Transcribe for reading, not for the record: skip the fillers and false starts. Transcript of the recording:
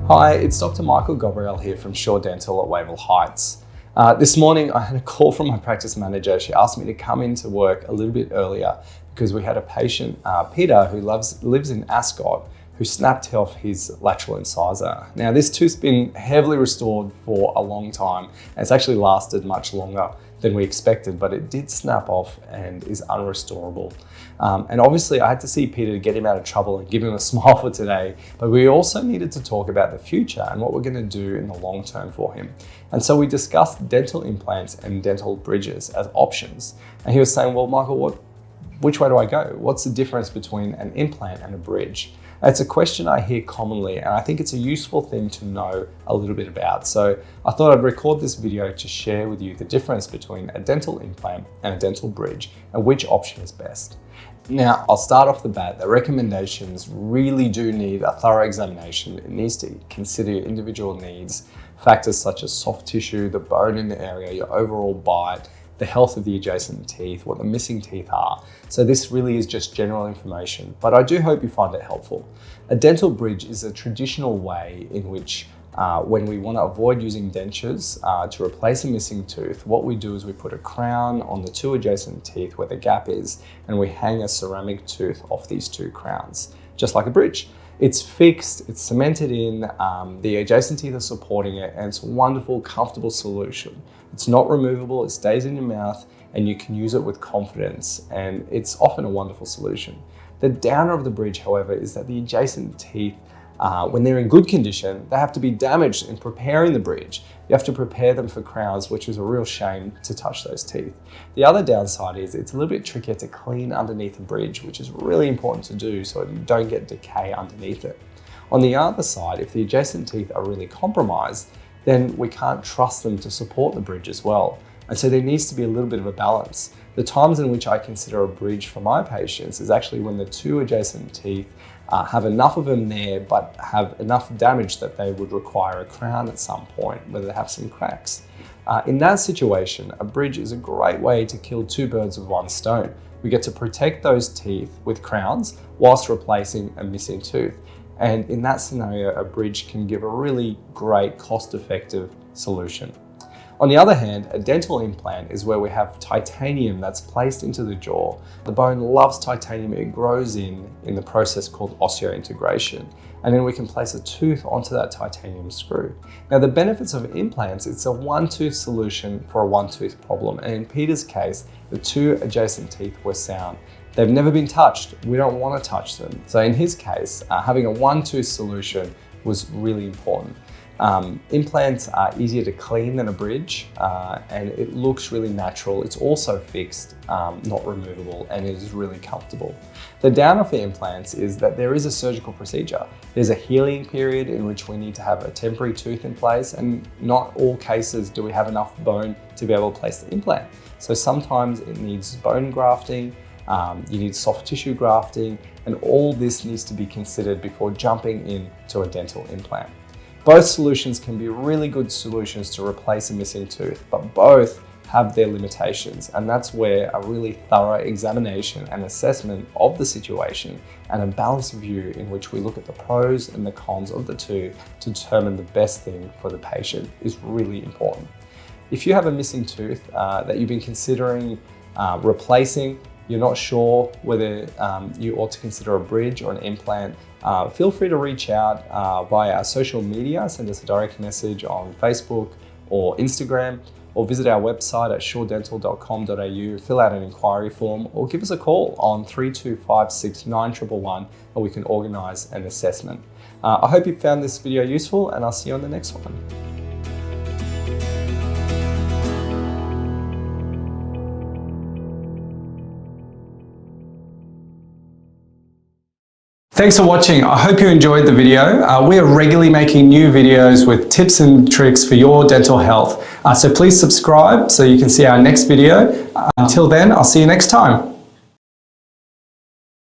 Hi, it's Dr Michael Ghobrial here from Shaw Dental at Wavell Heights. This morning I had a call from my practice manager. She asked me to come into work a little bit earlier because we had a patient, Peter, who lives in Ascot, who snapped off his lateral incisor. Now this tooth's been heavily restored for a long time, and it's actually lasted much longer than we expected, but it did snap off and is unrestorable. And obviously I had to see Peter to get him out of trouble and give him a smile for today, but we also needed to talk about the future and what we're gonna do in the long term for him. And so we discussed dental implants and dental bridges as options. And he was saying, well, Michael, which way do I go? What's the difference between an implant and a bridge? It's a question I hear commonly, and I think it's a useful thing to know a little bit about. So I thought I'd record this video to share with you the difference between a dental implant and a dental bridge and which option is best. Now, I'll start off the bat. The recommendations really do need a thorough examination. It needs to consider your individual needs, factors such as soft tissue, the bone in the area, your overall bite, the health of the adjacent teeth, what the missing teeth are. So this really is just general information, but I do hope you find it helpful. A dental bridge is a traditional way in which when we want to avoid using dentures to replace a missing tooth, what we do is we put a crown on the two adjacent teeth where the gap is, and we hang a ceramic tooth off these two crowns, just like a bridge. It's fixed, it's cemented in, the adjacent teeth are supporting it, and it's a wonderful, comfortable solution. It's not removable, it stays in your mouth, and you can use it with confidence, and it's often a wonderful solution. The downer of the bridge, however, is that the adjacent teeth, when they're in good condition, they have to be damaged in preparing the bridge. You have to prepare them for crowns, which is a real shame to touch those teeth. The other downside is it's a little bit trickier to clean underneath the bridge, which is really important to do so you don't get decay underneath it. On the other side, if the adjacent teeth are really compromised, then we can't trust them to support the bridge as well. And so there needs to be a little bit of a balance. The times in which I consider a bridge for my patients is actually when the two adjacent teeth have enough of them there, but have enough damage that they would require a crown at some point, where they have some cracks. In that situation, a bridge is a great way to kill two birds with one stone. We get to protect those teeth with crowns whilst replacing a missing tooth. And in that scenario, a bridge can give a really great cost-effective solution. On the other hand, a dental implant is where we have titanium that's placed into the jaw. The bone loves titanium, it grows in the process called osseointegration. And then we can place a tooth onto that titanium screw. Now the benefits of implants, it's a one-tooth solution for a one-tooth problem. And in Peter's case, the two adjacent teeth were sound. They've never been touched. We don't want to touch them. So in his case, having a one-tooth solution was really important. Implants are easier to clean than a bridge, and it looks really natural. It's also fixed, not removable, and it is really comfortable. The downer for implants is that there is a surgical procedure. There's a healing period in which we need to have a temporary tooth in place, and not all cases do we have enough bone to be able to place the implant. So sometimes it needs bone grafting, you need soft tissue grafting, and all this needs to be considered before jumping into a dental implant. Both solutions can be really good solutions to replace a missing tooth, but both have their limitations, and that's where a really thorough examination and assessment of the situation and a balanced view in which we look at the pros and the cons of the two to determine the best thing for the patient is really important. If you have a missing tooth that you've been considering replacing, you're not sure whether you ought to consider a bridge or an implant, feel free to reach out via our social media, send us a direct message on Facebook or Instagram, or visit our website at shawdental.com.au, fill out an inquiry form, or give us a call on 32569111 and we can organise an assessment. I hope you found this video useful, and I'll see you on the next one. Thanks for watching. I hope you enjoyed the video. We are regularly making new videos with tips and tricks for your dental health. So please subscribe so you can see our next video. Until then, I'll see you next time.